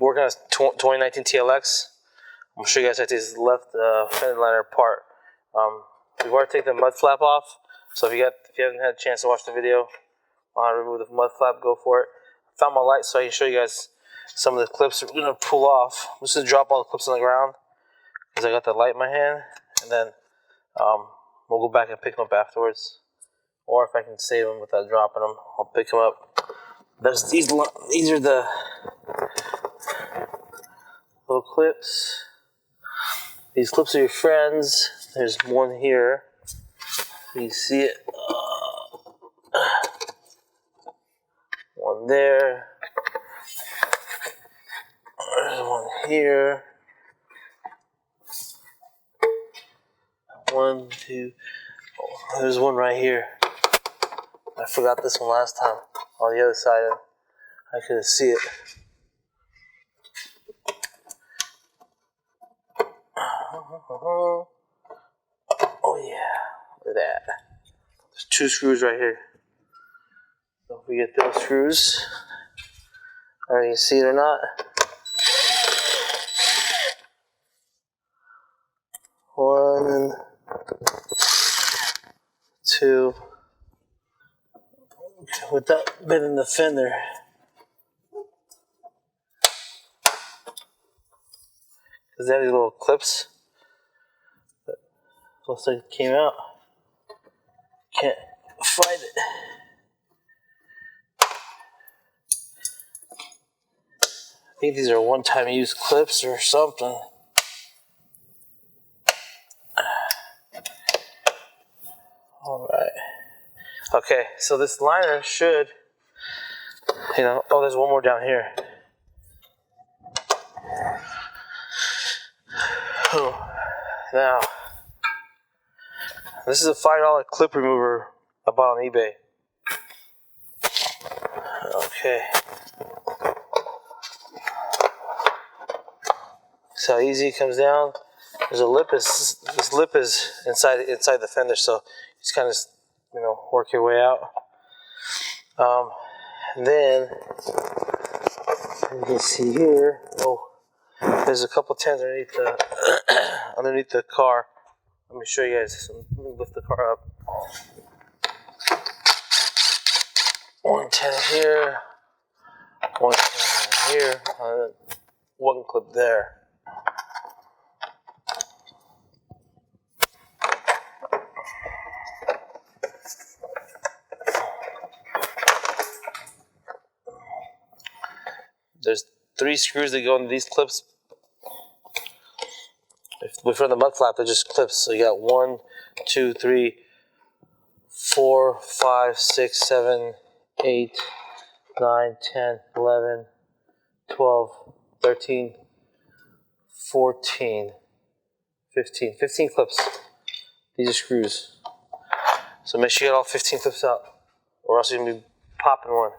working on a 2019 TLX. I'm going to show you guys how to take this left fender liner apart. We've already taken the mud flap off, so if you haven't had a chance to watch the video on how to remove the mud flap, go for it. I found my light so I can show you guys some of the clips that we're going to pull off. I'm just going to drop all the clips on the ground because I got the light in my hand, and then we'll go back and pick them up afterwards. Or if I can save them without dropping them, I'll pick them up. These are the little clips. These clips are your friends. There's one here. You see it. One there. There's one here. 1, 2. Oh, there's one right here. I forgot this one last time. On the other side, I couldn't see it. Oh yeah, look at that. There's 2 screws right here. Don't forget those screws. I don't know if you can see it or not. 1, 2. Without bending the fender. Because they have these little clips. But looks like it came out. Can't find it. I think these are one-time use clips or something. Alright. Okay, so this liner should, oh, there's one more down here. Oh, now, this is a $5 clip remover I bought on eBay. Okay. So how easy it comes down. There's a lip. This lip is inside the fender, so you just kind of work your way out. And then you can see here. Oh, there's a couple tins underneath the car. Let me show you guys. Let me lift the car up. 1 tin here. 1 tin here. 1 clip there. There's 3 screws that go into these clips. If for the mud flap, they're just clips. So you got 1, 2, 3, 4, 5, 6, 7, 8, 9, 10, 11, 12, 13, 14, 15. 15 clips. These are screws. So make sure you get all 15 clips out, or else you're going to be popping one.